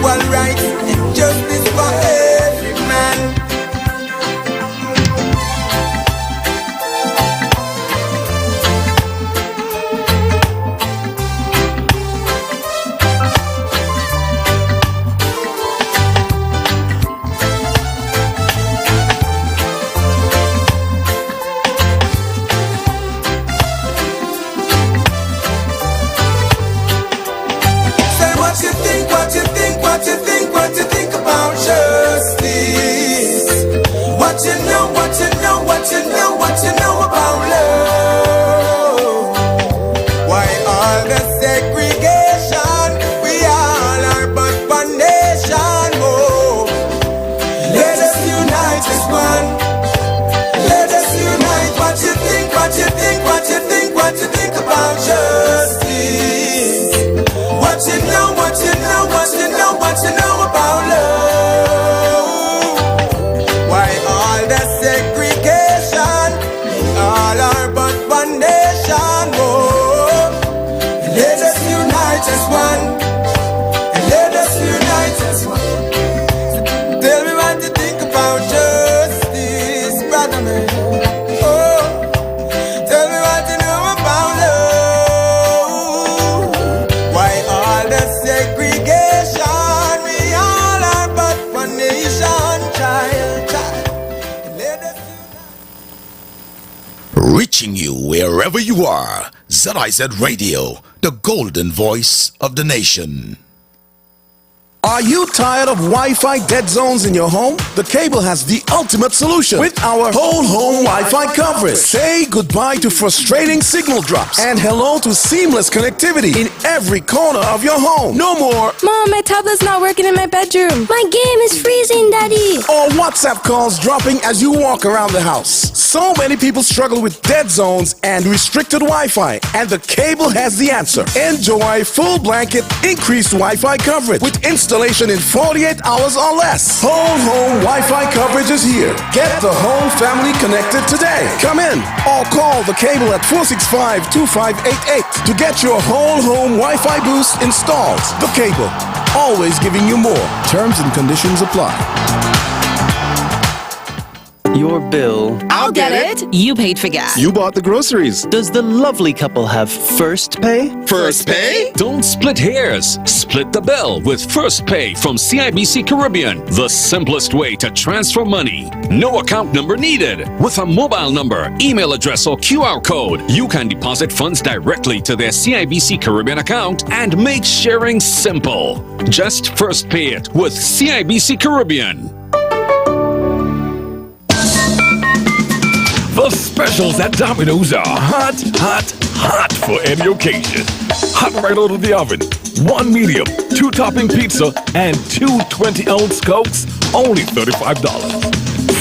equal rights and justice for every man. Reaching you wherever you are, ZIZ Radio, the golden voice of the nation. Are you tired of Wi-Fi dead zones in your home? The Cable has the ultimate solution with our whole home Wi-Fi coverage. Say goodbye to frustrating signal drops and hello to seamless connectivity in every corner of your home. No more Mom, my tablet's not working in my bedroom. My game is freezing, Daddy. or WhatsApp calls dropping as you walk around the house. So many people struggle with dead zones and restricted Wi-Fi, and the Cable has the answer. Enjoy full blanket increased Wi-Fi coverage with installation in 48 hours or less. Whole home Wi-Fi coverage is here. Get the whole family connected today. Come in or call the Cable at 465-2588 to get your whole home Wi-Fi boost installed. The Cable, always giving you more. Terms and conditions apply. Your bill. I'll get it. You paid for gas. You bought the groceries. Does the lovely couple have first pay? First pay? Don't split hairs. Split the bill with First Pay from CIBC Caribbean. The simplest way to transfer money. No account number needed. With a mobile number, email address, or QR code, you can deposit funds directly to their CIBC Caribbean account and make sharing simple. Just First Pay it with CIBC Caribbean. The specials at Domino's are hot, hot, hot for any occasion. Hot right out of the oven. 1 medium, 2 topping pizza, and 2 20-ounce Cokes, only $35.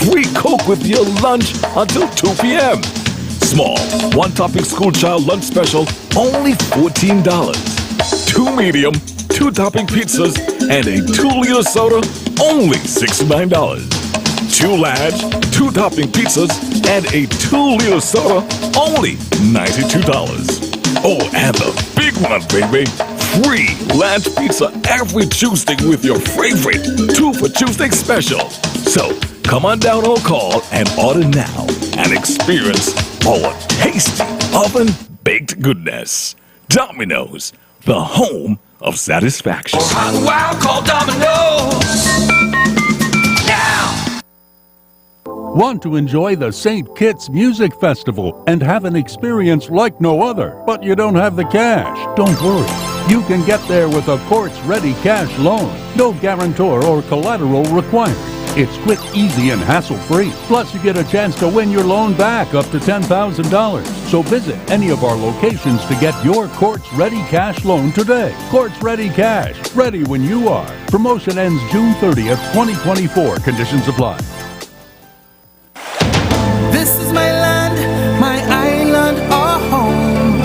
Free Coke with your lunch until 2 p.m. Small, 1 topping school child lunch special, only $14. 2 medium, 2 topping pizzas, and a 2-liter soda, only $69. 2 large, 2 topping pizzas, and a 2-liter soda, only $92. Oh, and the big one, baby. Free large pizza every Tuesday with your favorite 2 for Tuesday special. So, come on down or call and order now and experience our tasty oven-baked goodness. Domino's, the home of satisfaction. Hot and wild, call Domino's. Want to enjoy the St. Kitts Music Festival and have an experience like no other, but you don't have the cash? Don't worry. You can get there with a Courts-Ready cash loan. No guarantor or collateral required. It's quick, easy, and hassle-free. Plus, you get a chance to win your loan back up to $10,000. So visit any of our locations to get your Courts-Ready cash loan today. Courts-Ready Cash. Ready when you are. Promotion ends June 30th, 2024. Conditions apply. This is my land, my island, our home.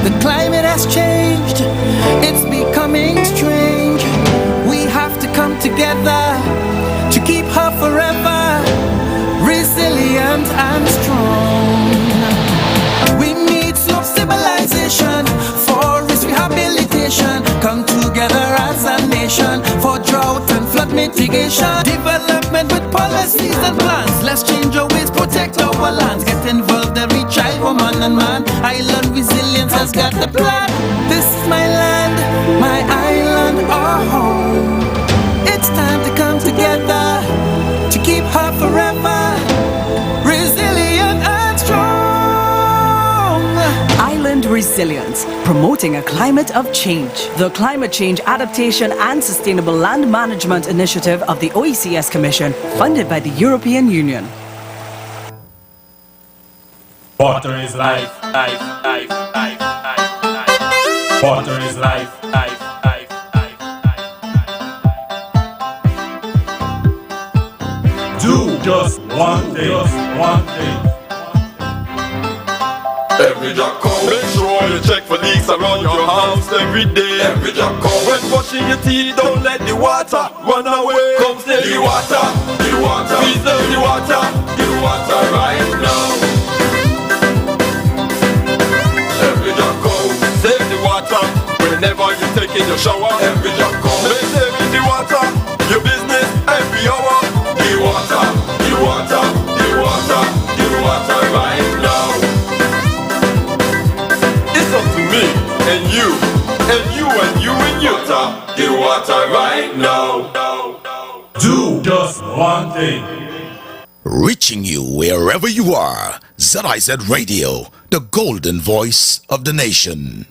The climate has changed, it's becoming strange. We have to come together to keep her forever resilient and strong. We need some civilization for its rehabilitation. Come together as a nation for drought mitigation, development with policies and plans. Let's change our ways, protect our lands. Get involved every child, woman and man. Island resilience has got the plan. This is my land, my island, our home. It's time to come together to keep her forever resilient and strong. Island Resilience, promoting a climate of change. The Climate Change Adaptation and Sustainable Land Management Initiative of the OECS Commission, funded by the European Union. Water is life, life, life, life, life, life. Water is life, life, life, life, life. Do just one thing, just one thing. Every drop count. Make sure you check for leaks around your house every day. Every drop count. When brushing your teeth, don't let the water run away. Come stay the water, the water. Preserve the water, the water right now. Every drop count. Save the water whenever you take in your shower. Every drop count. Make saving the water your business every hour. The water, the water, the water, the water right now. Up to me and you and you and you and you. The water right now. Do just one thing. Reaching you wherever you are. ZIZ Radio, the golden voice of the nation.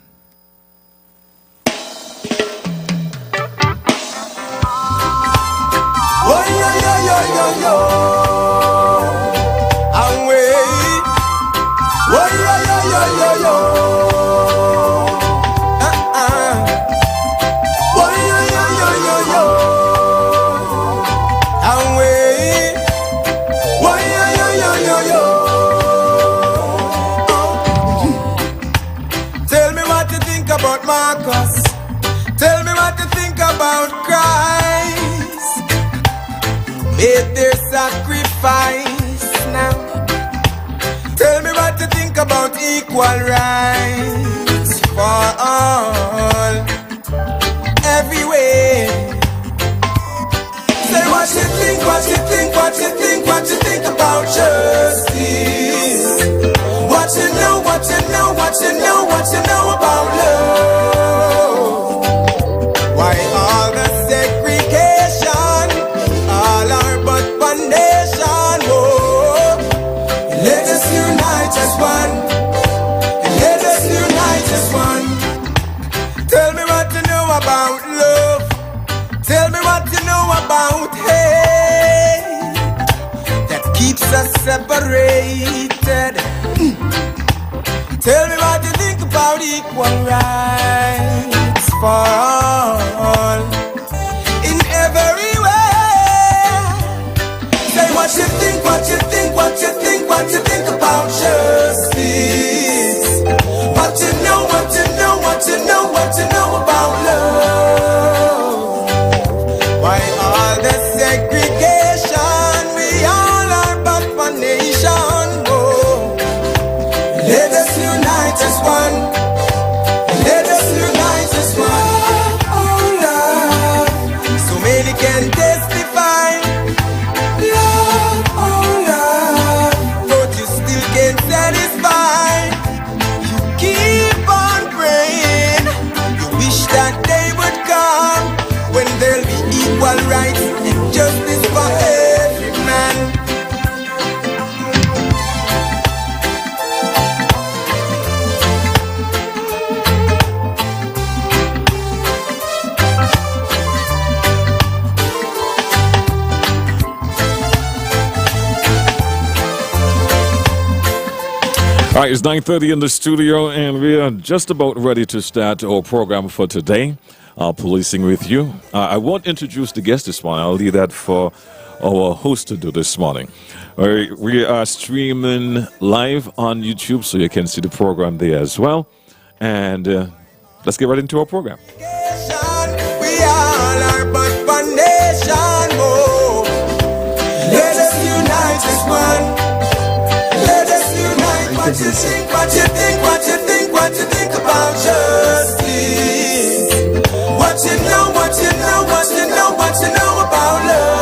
Oh, yo, yo, yo, yo, yo. I'm waiting. Oh, yo, yo, yo, yo, yo. Tell me what you think about Christ. Made their sacrifice now. Tell me what you think about equal rights for all, everywhere. Say what you think, what you think, what you think, what you think about justice. What you know, what you know, what you know, what you know about love. Why all the segregation, all our but one nation. Oh, let us unite as one. Let us unite as one. Tell me what you know about love. Tell me what you know about hate that keeps us separated. Tell me what you think about equal rights for all, in every way. Say what you think, what you think, what you think, what you think about justice. What you know, what you know, what you know, what you know about love. Why all the segregation? We all are but one nation. Oh, let us unite as one. Let us unite as one. Oh, love. So many can testify. Love, oh, love. But you still can't satisfy. You keep on praying. You wish that day would come when there'll be equal rights and justice for every man. All right, it's 9:30 in the studio, and we are just about ready to start our program for today. Policing with you. I won't introduce the guest this morning. I'll leave that for our host to do this morning. We are streaming live on YouTube, so you can see the program there as well. And let's get right into our program. We all are but one nation. Oh, let us unite as one. Let us unite. What you think, what you think, what you think, what you think about justice. What you know, what you know, what you know, what you know about love.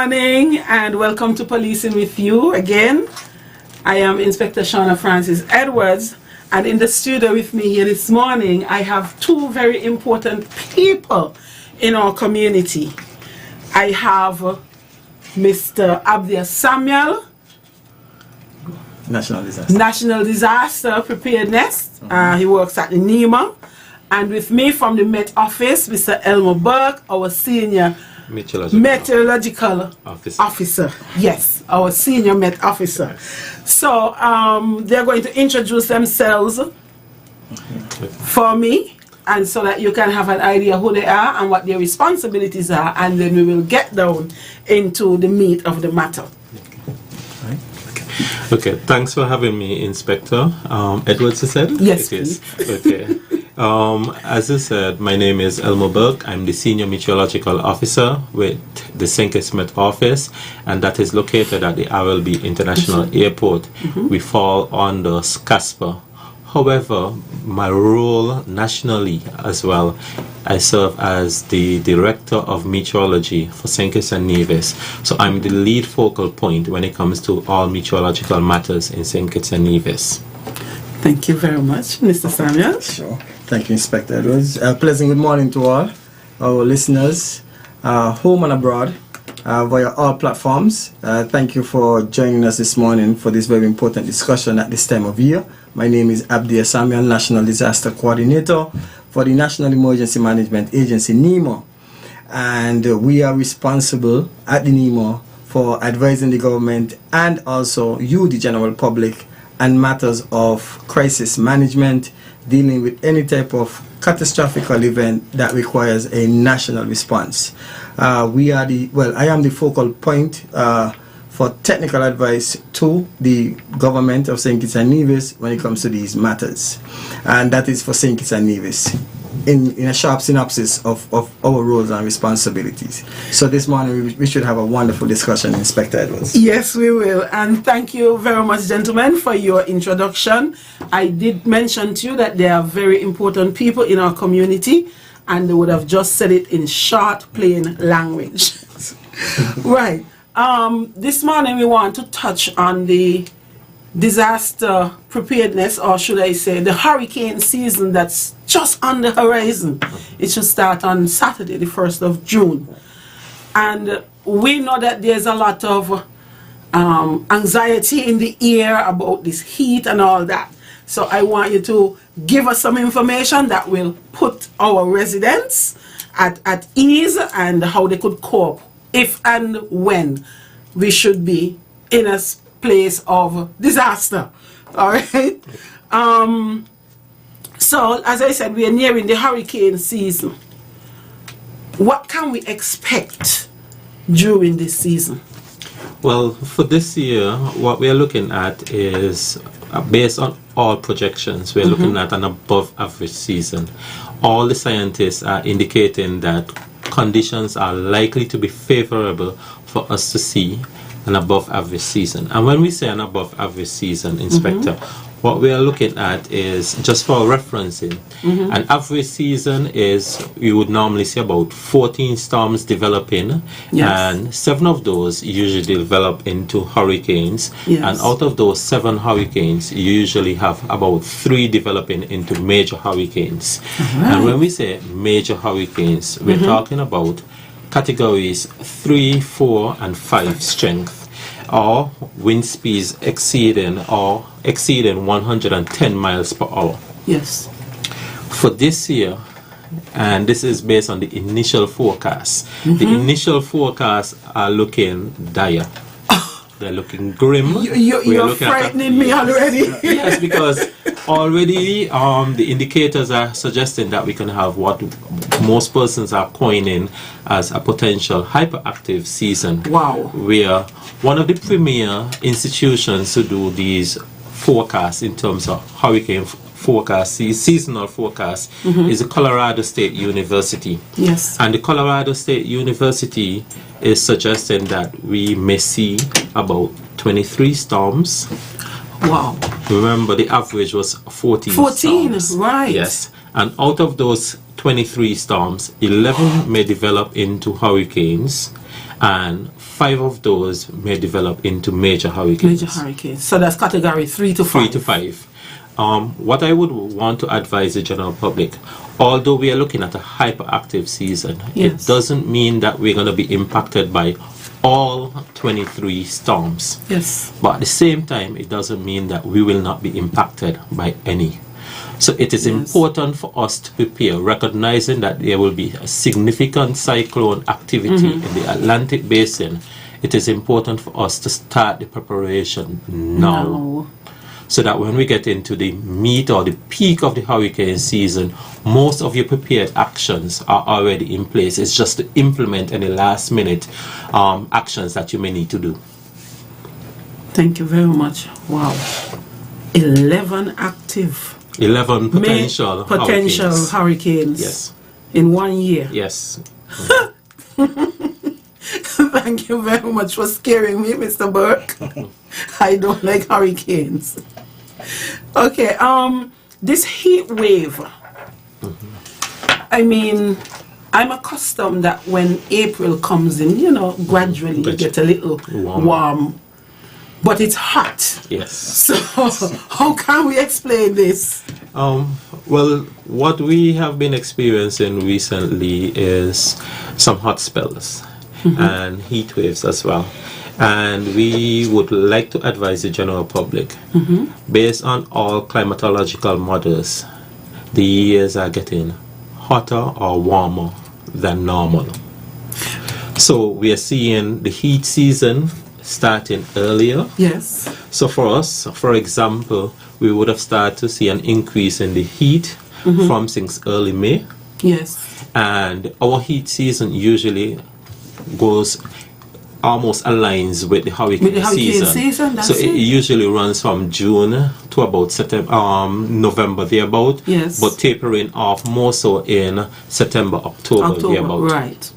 morning and welcome to Policing with You again. I am Inspector Shauna Francis Edwards, and in the studio with me here this morning I have two very important people in our community. I have Mr. Abdia Samuel, National Disaster Preparedness. He works at the NEMA. And with me from the Met Office, Mr. Elmer Burke, our Senior Meteorological Officer. Yes, our Senior Met Officer. So they're going to introduce themselves for me, and so that you can have an idea who they are and what their responsibilities are, and then we will get down into the meat of the matter. Okay, thanks for having me, Inspector. Edwards, you said? Yes, it is. Okay. As I said, my name is Elmo Burke. I'm the Senior Meteorological Officer with the St. Kitts Met Office, and that is located at the RLB International Airport. We fall under SCASPA. However, my role nationally as well, I serve as the Director of Meteorology for St. Kitts and Nevis. So I'm the lead focal point when it comes to all meteorological matters in St. Kitts and Nevis. Thank you very much, Mr. Samuel. Sure. Thank you, Inspector Edwards. Pleasant good morning to all our listeners, home and abroad, via all platforms. Thank you for joining us this morning for this very important discussion at this time of year. My name is Abdia Samuel, National Disaster Coordinator for the National Emergency Management Agency, NEMA. And we are responsible at the NEMA for advising the government and also you, the general public, on matters of crisis management, dealing with any type of catastrophic event that requires a national response. I am the focal point for technical advice to the government of St. Kitts and Nevis when it comes to these matters. And that is for St. Kitts and Nevis in a sharp synopsis of our roles and responsibilities. So this morning we should have a wonderful discussion, Inspector Edwards. Yes, we will. And thank you very much, gentlemen, for your introduction. I did mention to you that there are very important people in our community, and they would have just said it in short, plain language. Right. This morning we want to touch on the disaster preparedness, or should I say the hurricane season that's just on the horizon. It should start on Saturday, the 1st of June. And we know that there's a lot of anxiety in the air about this heat and all that. So I want you to give us some information that will put our residents at ease and how they could cope if and when we should be in a place of disaster. All right. So as I said, we are nearing the hurricane season. What can we expect during this season? Well, for this year, what we are looking at is, based on all projections, we're looking at an above average season. All the scientists are indicating that conditions are likely to be favorable for us to see an above average season. And when we say an above average season, Inspector, what we are looking at is, just for referencing, an average season is, you would normally see about 14 storms developing, and 7 of those usually develop into hurricanes, and out of those 7 hurricanes, you usually have about 3 developing into major hurricanes. And when we say major hurricanes, we're talking about categories 3, 4, and 5 strength, or wind speeds exceeding 110 miles per hour. Yes. For this year, and this is based on the initial forecast, the initial forecasts are looking dire. They're looking grim. You're frightening me already. Yes, because already the indicators are suggesting that we can have what most persons are coining as a potential hyperactive season. Wow. Where one of the premier institutions to do these forecasts in terms of hurricane forecast, seasonal forecast, is the Colorado State University. Yes. And the Colorado State University is suggesting that we may see about 23 storms. Wow. Remember, the average was 14 14, storms. right. Yes. And out of those 23 storms, 11 may develop into hurricanes, and 5 of those may develop into major hurricanes. Major hurricanes. So that's category 3 to 5. 3 to 5. What I would want to advise the general public, although we are looking at a hyperactive season, Yes. it doesn't mean that we're going to be impacted by all 23 storms. Yes. But at the same time, it doesn't mean that we will not be impacted by any. So it is important for us to prepare, recognizing that there will be a significant cyclone activity in the Atlantic Basin. It is important for us to start the preparation now. So that when we get into the meat or the peak of the hurricane season, most of your prepared actions are already in place. It's just to implement any last minute actions that you may need to do. Thank you very much. Wow. 11 active. 11 potential hurricanes. Yes. In 1 year. Yes. Thank you very much for scaring me, Mr. Burke. I don't like hurricanes. Okay, this heat wave. I mean, I'm accustomed that when April comes in, you know, gradually you get a little warm. But it's hot. Yes. So how can we explain this? Well, what we have been experiencing recently is some hot spells and heat waves as well. And we would like to advise the general public, based on all climatological models, the years are getting hotter or warmer than normal. So we are seeing the heat season starting earlier. Yes. So for us, for example, we would have started to see an increase in the heat from since early May. Yes. And our heat season usually goes almost aligns with the hurricane season. That's so it usually runs from June to about September, November thereabout. Yes. But tapering off more so in September, October thereabout. Right.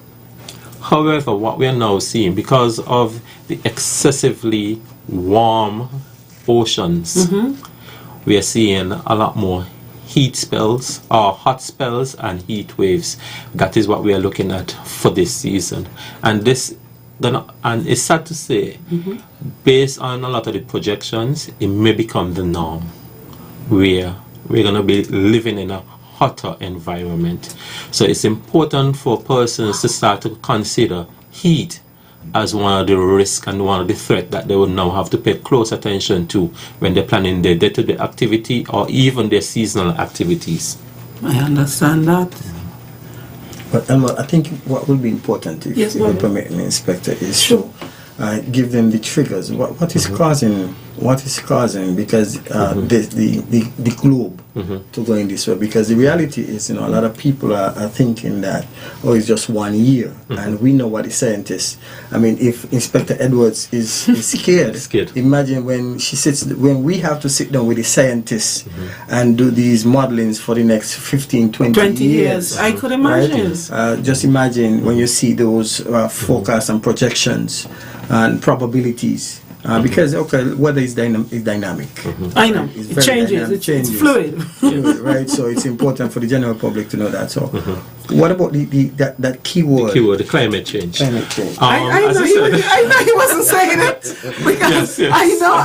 However, what we are now seeing, because of the excessively warm oceans, we are seeing a lot more heat spells or hot spells and heat waves. That is what we are looking at for this season. And it's sad to say, based on a lot of the projections, it may become the norm where we're going to be living in a hotter environment. So it's important for persons to start to consider heat as one of the risks and one of the threats that they will now have to pay close attention to when they're planning their day-to-day activity or even their seasonal activities. I understand that. But I think what will be important, if you will permit me, Inspector, is to give them the triggers. What is causing? What is causing? Because the globe to go in this way. Because the reality is, a lot of people are thinking that it's just 1 year, and we know what the scientists. I mean, if Inspector Edwards is scared, imagine when we have to sit down with the scientists and do these modelings for the next 15, 20 years. I could imagine. Right? Just imagine when you see those forecasts and projections and probabilities. Because weather is dynamic. I know it changes. It's fluid. Right? So it's important for the general public to know that. So, what about that keyword? The keyword, the climate change. Climate change. I know he wasn't saying it because I know,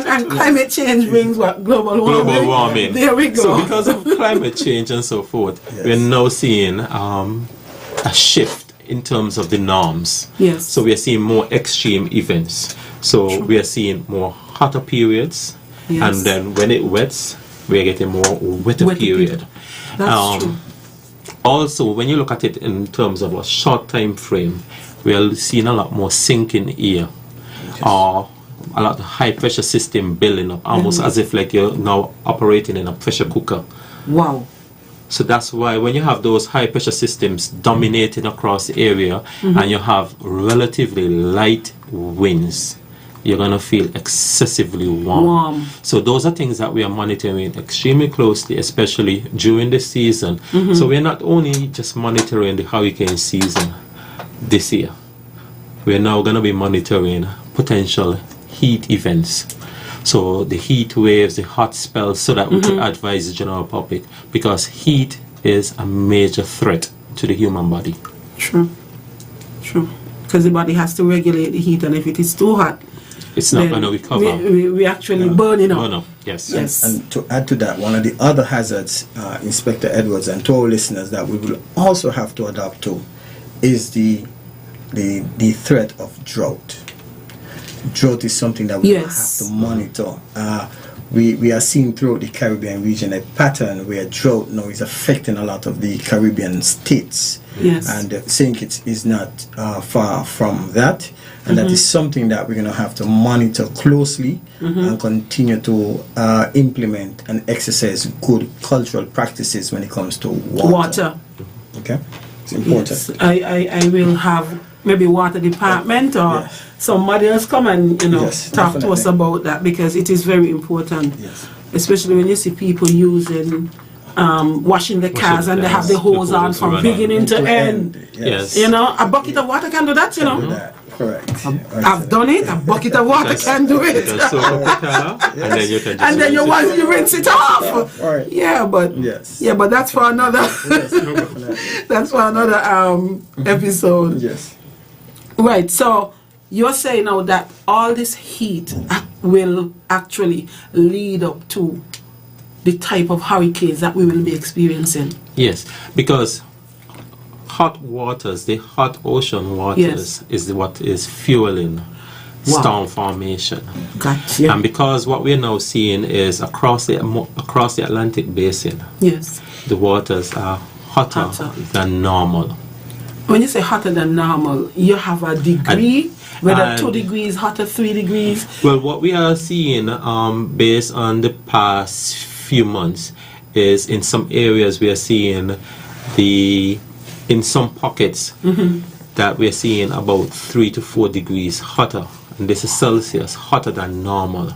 and climate change brings what global warming. There we go. So because of climate change and so forth, we're now seeing a shift in terms of the norms. Yes. So we are seeing more extreme events. So we are seeing more hotter periods, and then when it wets, we are getting more wetter period. That's true. Also, when you look at it in terms of a short time frame, we are seeing a lot more sinking air, or a lot of high pressure system building up, almost as if like you're now operating in a pressure cooker. Wow. So that's why when you have those high pressure systems dominating across the area, and you have relatively light winds, you're going to feel excessively warm. So those are things that we are monitoring extremely closely, especially during the season. So we're not only just monitoring the hurricane season this year, we're now going to be monitoring potential heat events. So the heat waves, the hot spells, so that we can advise the general public, because heat is a major threat to the human body. True. Because the body has to regulate the heat, and if it is too hot, it's not going to recover. We actually burn up. Burn up, yes. And to add to that, one of the other hazards, Inspector Edwards, and to our listeners, that we will also have to adapt to is the threat of drought. Drought is something that we have to monitor. We are seeing throughout the Caribbean region a pattern where drought now is affecting a lot of the Caribbean states. Yes. And St. Kitts is not far from that. And that is something that we're going to have to monitor closely and continue to implement and exercise good cultural practices when it comes to water. Okay? It's important. Yes. I will have maybe water department or somebody else come and talk to us about that, because it is very important, especially when you see people using washing the cars and they have the hose on from beginning to end. Yes. A bucket of water can do that, Correct. I've done it. A bucket of water can do it. And then you can just and then you rinse it off. Yeah, but that's for another. That's for another episode. Yes. Right. So you're saying now that all this heat will actually lead up to the type of hurricanes that we will be experiencing. Yes, because hot waters, the hot ocean waters, is what is fueling storm formation. Gotcha. And because what we're now seeing is across the Atlantic basin, the waters are hotter than normal. When you say hotter than normal, you have a degree, whether 2 degrees hotter, 3 degrees. Well, what we are seeing based on the past few months is in some areas we are seeing in some pockets that we are seeing about 3 to 4 degrees hotter, and this is Celsius, hotter than normal.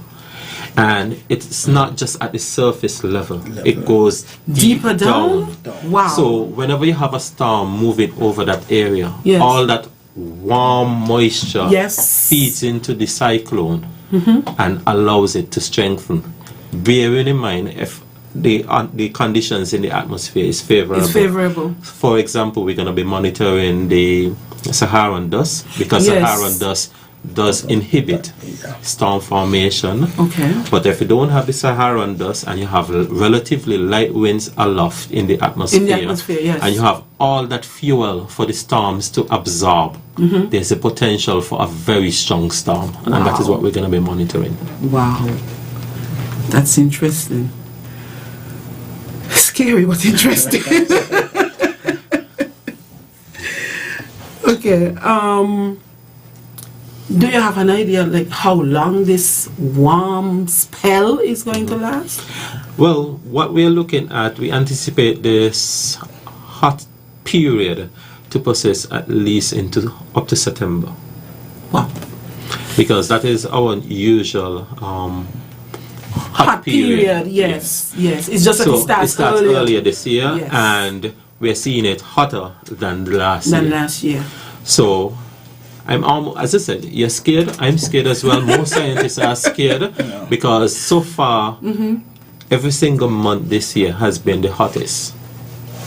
And it's not just at the surface level, it goes deeper down. Wow. So whenever you have a storm moving over that area, all that warm moisture feeds into the cyclone and allows it to strengthen. Bearing in mind, if the conditions in the atmosphere is favorable. For example, we're going to be monitoring the Saharan dust, because Saharan dust does inhibit storm formation. But if you don't have the Saharan dust and you have relatively light winds aloft in the atmosphere, and you have all that fuel for the storms to absorb, there's a potential for a very strong storm. And that is what we're going to be monitoring. Wow. That's interesting. Scary but interesting. Okay. Do you have an idea like how long this warm spell is going to last? Well, what we're looking at, we anticipate this hot period to persist at least up to September. Wow. Because that is our usual hot period. Yes. It's just that it starts earlier this year, and we're seeing it hotter than last year. So I'm almost, as I said, you're scared. I'm scared as well. Most scientists are scared because so far, every single month this year has been the hottest.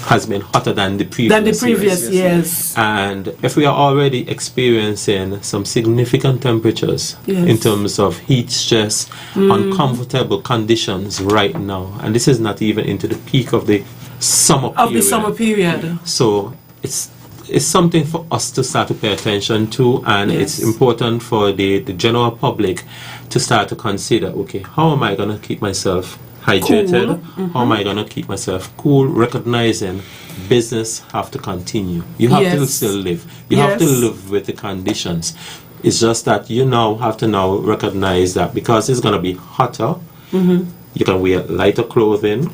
Has been hotter than the previous years. And if we are already experiencing some significant temperatures in terms of heat stress, uncomfortable conditions right now, and this is not even into the peak of the summer period. So it's something for us to start to pay attention to, and it's important for the general public to start to consider, okay, how am I going to keep myself hydrated? How am I going to keep myself cool? Recognizing business have to continue. You have to still live. You have to live with the conditions. It's just that you now have to recognize that because it's going to be hotter, you can wear lighter clothing,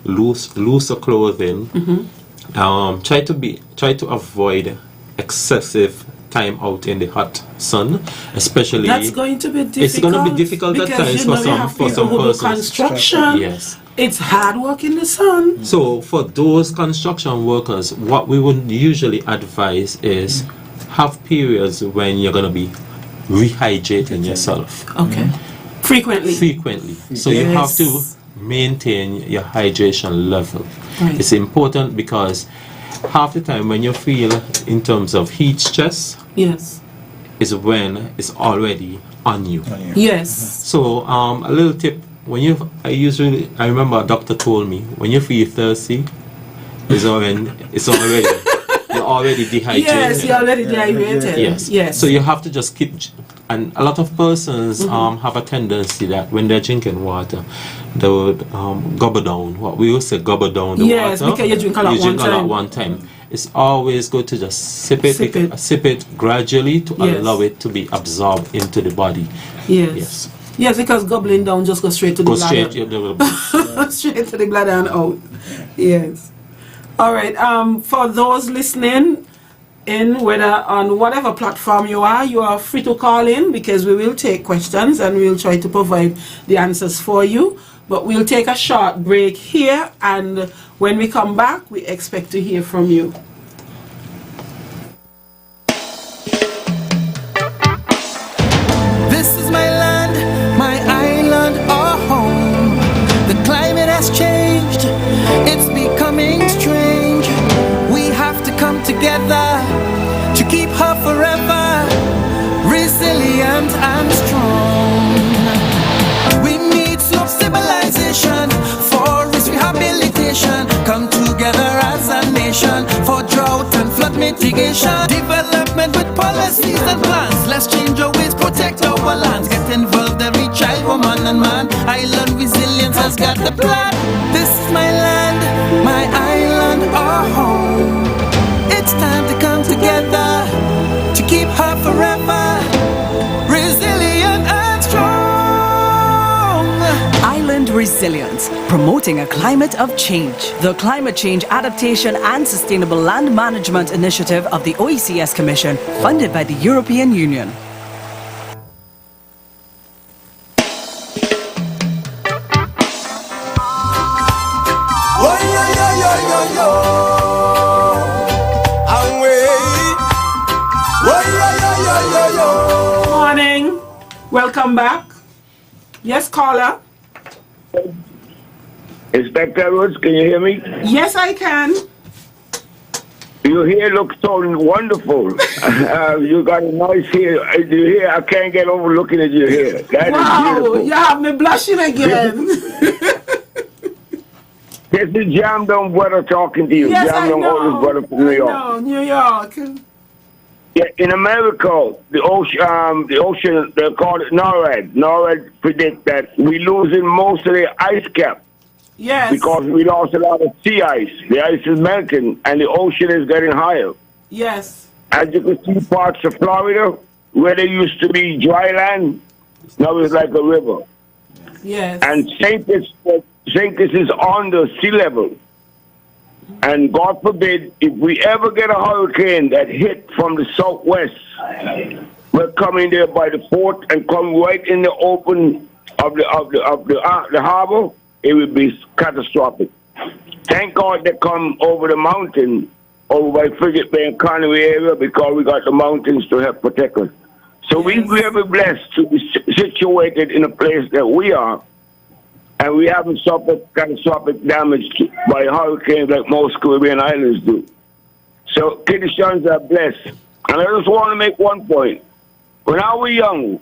looser clothing. Try to avoid excessive time out in the hot sun, especially. That's going to be difficult. It's going to be difficult at times for some persons. Construction. It's hard work in the sun. So for those construction workers, what we would usually advise is have periods when you're going to be rehydrating yourself. Okay. Frequently. So you have to maintain your hydration level. Right. It's important because half the time when you feel in terms of heat stress, yes, is when it's already on you. Yes. So a little tip: I remember a doctor told me when you feel thirsty, it's already you're already dehydrated. Yes, you're already dehydrated. Yes. Yes. So you have to just keep. And a lot of persons have a tendency that when they're drinking water, they would gobble down. What we would say, gobble down the water. Yes, because you drink a lot one time. It's always good to just sip it gradually to allow it to be absorbed into the body. Yes. Yes, because gobbling down just goes straight to the bladder. Straight to the bladder and out. Yes. All right. For those listening in, whether on whatever platform you are free to call in, because we will take questions and we'll try to provide the answers for you. But we'll take a short break here, and when we come back, we expect to hear from you. This is my land, my island, our home. The climate has changed, it's becoming strange. We have to come together to keep her forever resilient and strong. We need slow stabilization, forest rehabilitation. Come together as a nation for drought and flood mitigation. Development with policies and plans. Let's change our ways, protect our lands. Get involved, every child, woman and man. Island resilience has got the plan. This is my land, my island, our home. It's time to come together to keep her forever resilient and strong. Island Resilience, promoting a climate of change. The Climate Change Adaptation and Sustainable Land Management Initiative of the OECS Commission, funded by the European Union. Morning. Welcome back. Yes, caller. Inspector Edwards, can you hear me? Yes, I can. Your hair looks so wonderful. You got a nice hair. Your hair, I can't get over looking at your hair. That is beautiful. You have me blushing again. This is Jam Down Brother talking to you. Yes, Jam I Down know. oldest brother from New York. No, New York. Yeah, in America, the ocean, they call it NORAD. NORAD predict that we're losing most of the ice cap. Yes. Because we lost a lot of sea ice. The ice is melting, and the ocean is getting higher. Yes. As you can see, parts of Florida, where there used to be dry land, now it's like a river. Yes. And St. Kitts is on the sea level. And God forbid, if we ever get a hurricane that hit from the southwest, we're coming there by the port and come right in the open of the harbor, it would be catastrophic. Thank God they come over the mountain, over by Frigate Bay and Conway area, because we got the mountains to help protect us. So we're very blessed to be situated in a place that we are, and we haven't suffered catastrophic damage by hurricanes like most Caribbean islands do. So Kittians are blessed. And I just want to make one point. When I was young,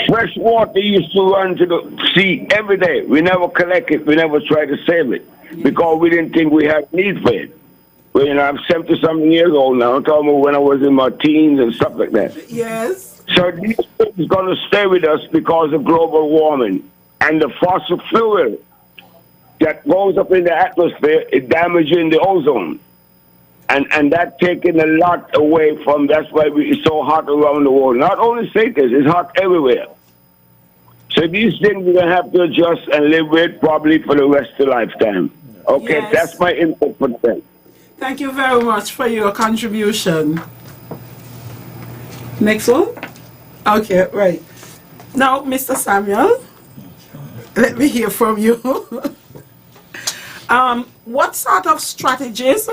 fresh water used to run to the sea every day. We never collect it. We never tried to save it because we didn't think we had need for it. Well, you know, I'm 70-something years old now. I'm talking about when I was in my teens and stuff like that. Yes. So this is going to stay with us because of global warming. And the fossil fuel that goes up in the atmosphere is damaging the ozone. And that's taking a lot away from, that's why it's so hot around the world. Not only St. Kitts, it's hot everywhere. So these things we're going to have to adjust and live with probably for the rest of the lifetime. Okay, Yes. That's my input for today. Thank you very much for your contribution. Next one? Okay, right. Now, Mr. Samuel, let me hear from you. What sort of strategies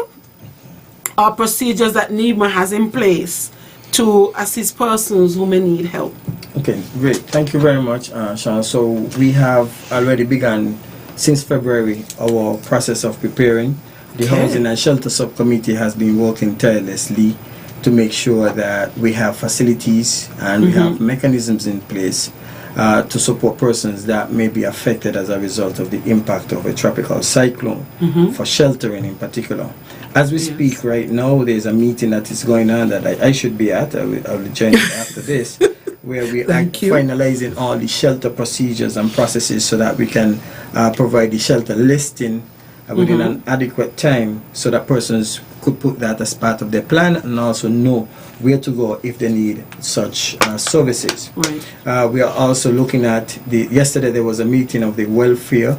or procedures that NEMA has in place to assist persons who may need help. Okay, great. Thank you very much, Sean. So we have already begun since February our process of preparing. The Housing and Shelter Subcommittee has been working tirelessly to make sure that we have facilities and we have mechanisms in place to support persons that may be affected as a result of the impact of a tropical cyclone, for sheltering in particular. As we speak right now, there's a meeting that is going on that I should be at. I will join you after this, where we are finalizing all the shelter procedures and processes so that we can provide the shelter listing within an adequate time, so that persons could put that as part of their plan and also know where to go if they need such services. Right. We are also looking at yesterday there was a meeting of the welfare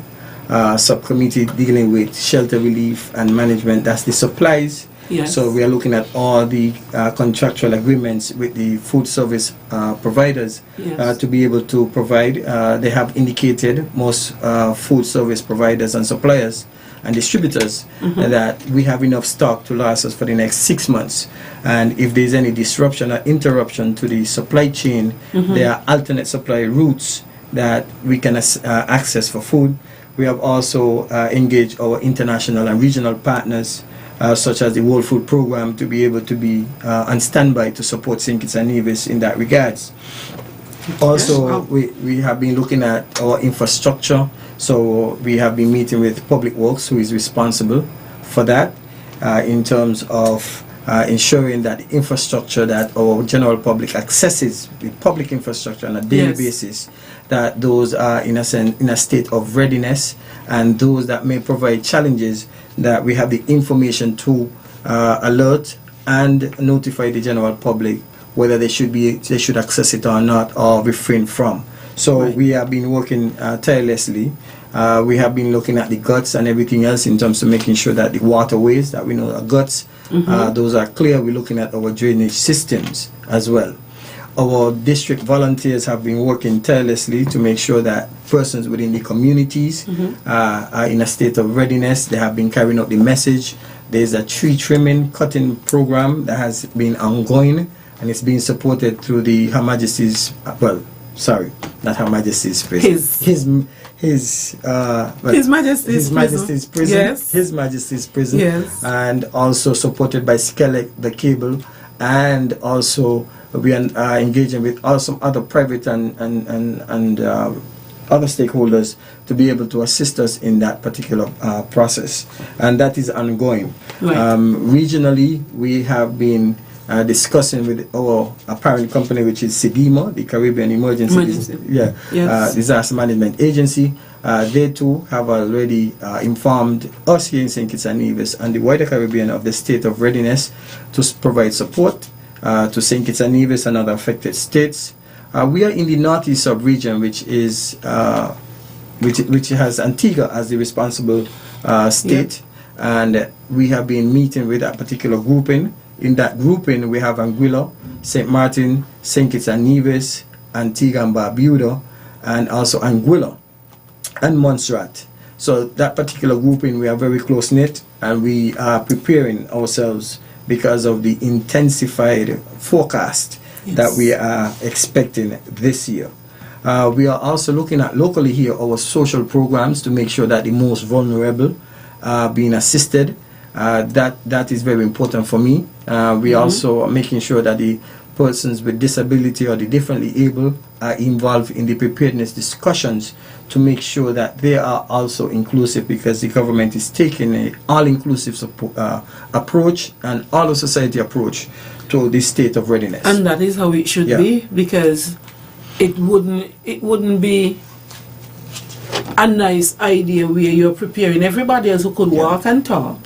subcommittee dealing with shelter relief and management. That's the supplies. Yes. So we are looking at all the contractual agreements with the food service providers to be able to provide. They have indicated, most food service providers and suppliers and distributors, that we have enough stock to last us for the next 6 months. And if there's any disruption or interruption to the supply chain, there are alternate supply routes that we can access for food. We have also engaged our international and regional partners, such as the World Food Program, to be able to be on standby to support St. Kitts and Nevis in that regards. Also, we have been looking at our infrastructure. So we have been meeting with Public Works, who is responsible for that, in terms of ensuring that the infrastructure that our general public accesses, the public infrastructure on a daily basis, that those are in a state of readiness, and those that may provide challenges, that we have the information to alert and notify the general public whether they should access it or not, or refrain from. So we have been working tirelessly. We have been looking at the guts and everything else in terms of making sure that the waterways that we know are guts, those are clear. We're looking at our drainage systems as well. Our district volunteers have been working tirelessly to make sure that persons within the communities are in a state of readiness. They have been carrying out the message. There's a tree trimming, cutting program that has been ongoing, and it's being supported through the Her Majesty's, well, sorry, not Her Majesty's prison. His Majesty's prison. Yes. His Majesty's prison. Yes. And also supported by Skelec, the cable, and also we are engaging with some other private and other stakeholders to be able to assist us in that particular process, and that is ongoing. Regionally, we have been discussing with our parent company, which is CEDEMA, the Caribbean Emergency Disaster Management Agency. They too have already informed us here in St. Kitts and Nevis and the wider Caribbean of the state of readiness to provide support to St. Kitts and Nevis and other affected states. We are in the northeast sub-region, which is which has Antigua as the responsible state, and we have been meeting with that particular grouping. In that grouping, we have Anguilla, St. Martin, St. Kitts and Nevis, Antigua and Barbuda, and also Anguilla and Montserrat. So that particular grouping, we are very close-knit, and we are preparing ourselves because of the intensified forecast that we are expecting this year. We are also looking at locally here our social programs to make sure that the most vulnerable are being assisted. That is very important for me. We also are making sure that the persons with disability or the differently able are involved in the preparedness discussions to make sure that they are also inclusive, because the government is taking an all-inclusive approach and all-of-society approach to this state of readiness. And that is how it should be, because it wouldn't be a nice idea where you're preparing everybody else who could walk and talk,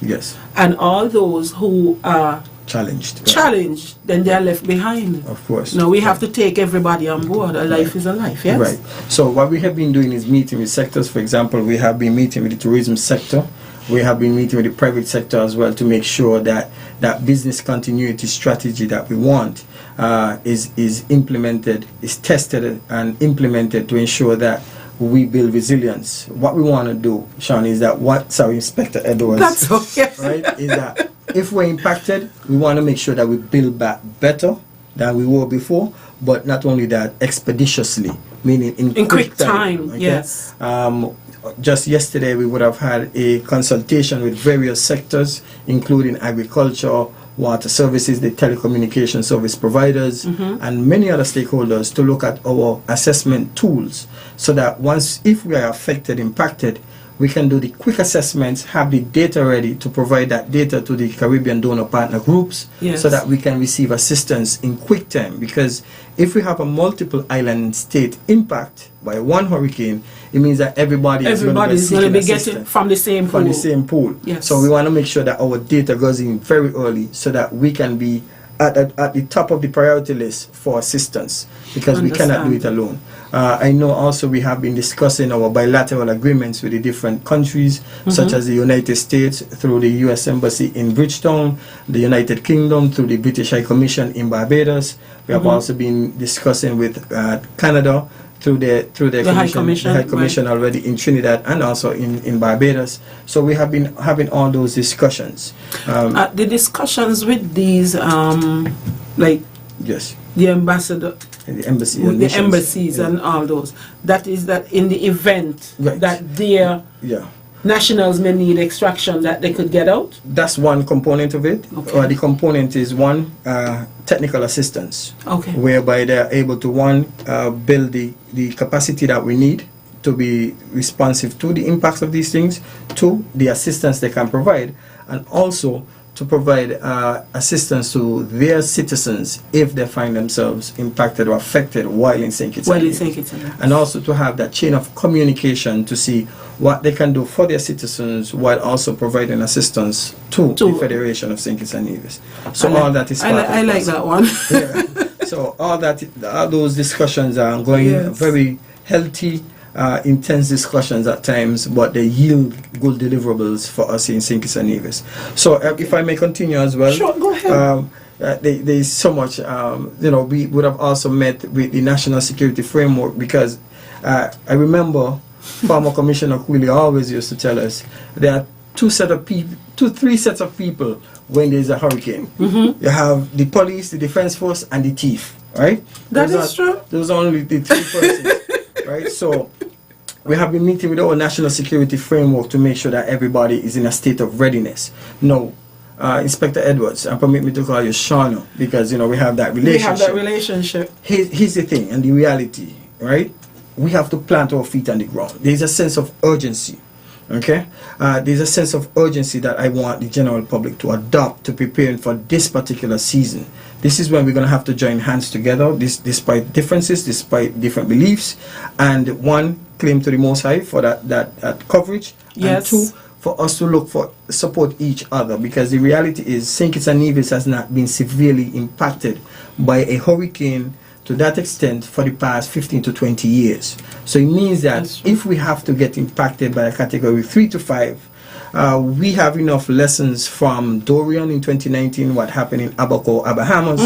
and all those who are challenged, then they are left behind. Of course. Now we have to take everybody on board. A life is a life, yes? Right. So what we have been doing is meeting with sectors. For example, we have been meeting with the tourism sector. We have been meeting with the private sector as well to make sure that that business continuity strategy that we want is implemented, is tested and implemented to ensure that we build resilience. What we want to do, Sean, is that Inspector Edwards, that's okay, right? Is that if we're impacted, we want to make sure that we build back better than we were before, but not only that, expeditiously, meaning in quick time. Okay? Yes. Just yesterday, we would have had a consultation with various sectors, including agriculture, water services, the telecommunication service providers, and many other stakeholders to look at our assessment tools so that if we are affected, impacted, we can do the quick assessments, have the data ready to provide that data to the Caribbean donor partner groups so that we can receive assistance in quick time. Because if we have a multiple island state impact by one hurricane, it means that everybody is going to be getting from the same pool. From the same pool. Yes. So we want to make sure that our data goes in very early so that we can be at the top of the priority list for assistance, because we cannot do it alone. I know also we have been discussing our bilateral agreements with the different countries, such as the United States through the U.S. Embassy in Bridgetown, the United Kingdom through the British High Commission in Barbados. We have also been discussing with Canada through the High Commission already in Trinidad and also in Barbados. So we have been having all those discussions. The discussions with these, yes, the ambassador, the embassy, with the embassies and all those. That is that in the event that their nationals may need extraction, that they could get out. That's one component of it. The component is one, technical assistance, whereby they are able to build the capacity that we need to be responsive to the impacts of these things, to the assistance they can provide, and also to provide assistance to their citizens if they find themselves impacted or affected while in St. Kitts and Nevis. And also to have that chain of communication to see what they can do for their citizens while also providing assistance to the Federation of St. Kitts and Nevis. So all that is part of I like that one. So all those discussions are going very healthy, intense discussions at times, but they yield good deliverables for us in St. Kitts and Nevis. So if I may continue as well. Sure, go ahead. There is so much, we would have also met with the National Security Framework, because I remember former Commissioner Cooley always used to tell us there are three sets of people when there's a hurricane. You have the police, the defense force, and the thief, right? That is true. Those are only the three persons, right? So we have been meeting with our National Security Framework to make sure that everybody is in a state of readiness. No, Inspector Edwards, and permit me to call you Shauna, because we have that relationship. Here's the thing and the reality, right? We have to plant our feet on the ground. There's a sense of urgency, okay? There's a sense of urgency that I want the general public to adopt to preparing for this particular season. This is when we're going to have to join hands together, despite differences, despite different beliefs, and one, claim to the Most High for that coverage, and two, for us to support each other, because the reality is St. Kitts and Nevis has not been severely impacted by a hurricane to that extent for the past 15 to 20 years. So it means that if we have to get impacted by a category 3 to 5, we have enough lessons from Dorian in 2019, what happened in Abaco, Bahamas,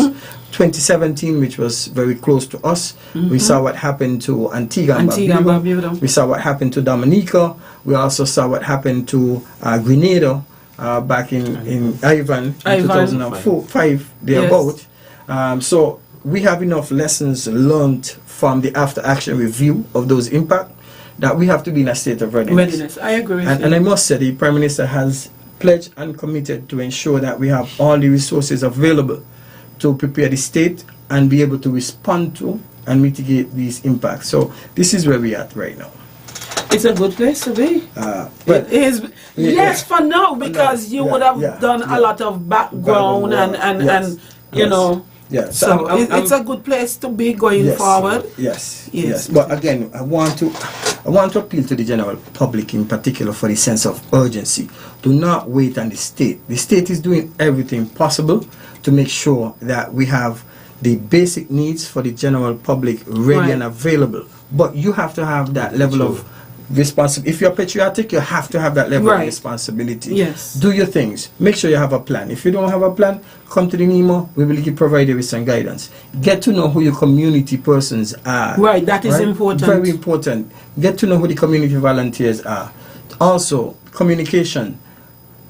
2017, which was very close to us. We saw what happened to Antigua and Barbuda. We saw what happened to Dominica. We also saw what happened to Grenada back in Ivan in 2005, thereabout. So we have enough lessons learned from the after action review of those impacts that we have to be in a state of readiness. I agree with you. And I must say, the Prime Minister has pledged and committed to ensure that we have all the resources available to prepare the state and be able to respond to and mitigate these impacts. So this is where we are at right now. It's a good place to be. It is. Yes, for now, because you would have done a lot of background and you know. Yeah, so it's a good place to be going forward. Yes. But again, I want to appeal to the general public in particular for the sense of urgency. Do not wait on the state. The state is doing everything possible to make sure that we have the basic needs for the general public ready and available. But you have to have that level of responsibility. If you're patriotic, you have to have that level of responsibility. Yes. Do your things. Make sure you have a plan. If you don't have a plan, come to the NEMO. We will provide you with some guidance. Get to know who your community persons are. Right, that is important. Very important. Get to know who the community volunteers are. Also, communication.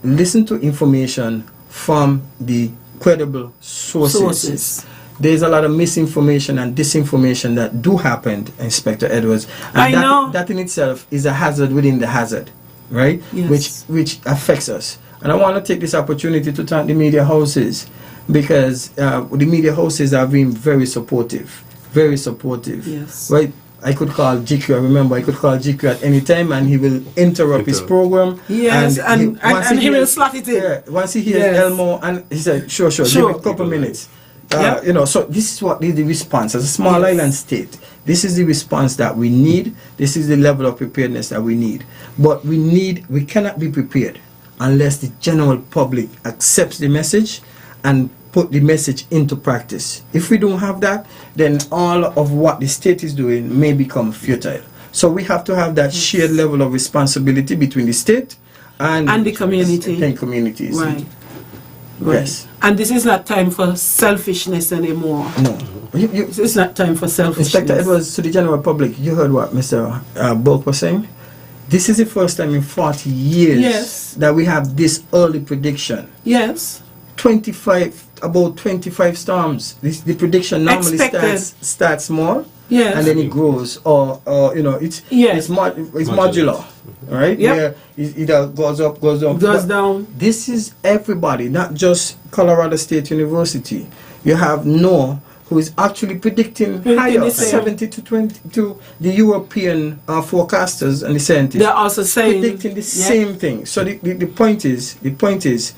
Listen to information from the credible sources. there's a lot of misinformation and disinformation that do happen, Inspector Edwards. And I know. That in itself is a hazard within the hazard, right? Yes. Which affects us. And I want to take this opportunity to thank the media houses, because the media houses have been very supportive. Yes. Right? I could call GQ. I remember I could call GQ at any time, and he will interrupt his program. Yes, and he will slot it in. Yeah, once he hears Elmo, and he said, sure, give me a couple minutes. You know, so this is what is the response as a small island state. This is the response that we need. This is the level of preparedness that we need. But we cannot be prepared unless the general public accepts the message and put the message into practice. If we don't have that, then all of what the state is doing may become futile. So we have to have that shared level of responsibility between the state and the community. And communities. Right. Yes. And this is not time for selfishness anymore. No. It's not time for selfishness. Inspector Edwards, to the general public, you heard what Mr. Bulk was saying? This is the first time in 40 years that we have this early prediction. Yes. About 25 storms. The prediction normally starts small, and then it grows, or you know, it's modular, right? Yep. Where it either goes up, goes down, goes down. This is everybody, not just Colorado State University. You have NOAA, who is actually predicting higher, 70 to 20 to the European forecasters and the scientists. They're also saying predicting the same thing. So the point is,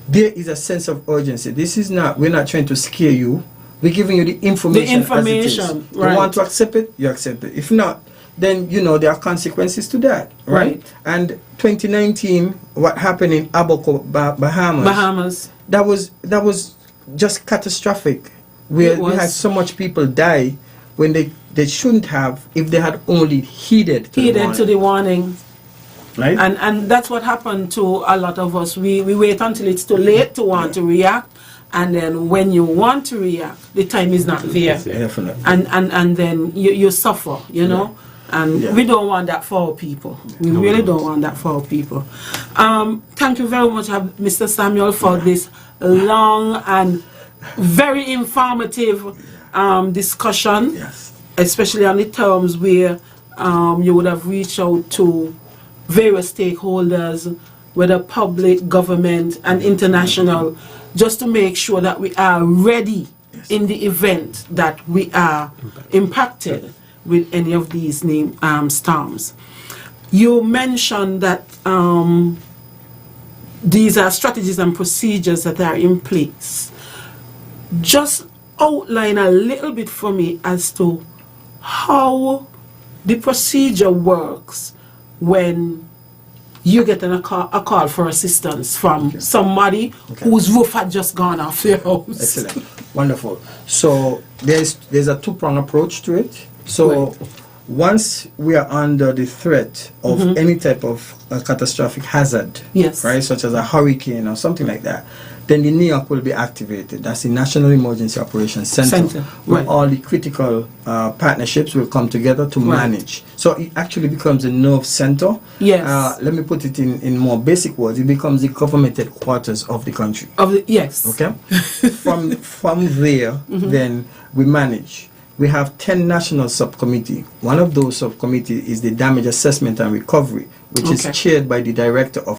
there is a sense of urgency. This is not, we're not trying to scare you. We're giving you the information. As it is. Right. You want to accept it, you accept it. If not, then you know there are consequences to that, right? And 2019, what happened in Abaco, Bahamas, that was just catastrophic. We had so much people die when they shouldn't have, if they had only heeded to the warning. Right. And that's what happened to a lot of us. We wait until it's too late to want to react, and then when you want to react, the time is not there. Definitely. And then you suffer, you know. And we don't want that for our people. We really don't want that for our people. Thank you very much, Mr. Samuel, for this long and very informative discussion, especially on the terms where you would have reached out to various stakeholders, whether public, government, and international, just to make sure that we are ready in the event that we are impacted with any of these storms. You mentioned that these are strategies and procedures that are in place. Just outline a little bit for me as to how the procedure works when you get a call for assistance from somebody whose roof had just gone off their house. Excellent. Wonderful. So there's a two-pronged approach to it. So once we are under the threat of any type of catastrophic hazard, right, such as a hurricane or something like that, then the NEOC will be activated. That's the National Emergency Operations Center. Where all the critical partnerships will come together to manage. So it actually becomes a nerve center. Yes. Let me put it in more basic words. It becomes the government headquarters of the country. Yes. Okay. From there, then we manage. We have 10 national subcommittee. One of those subcommittee is the damage assessment and recovery, which is chaired by the director of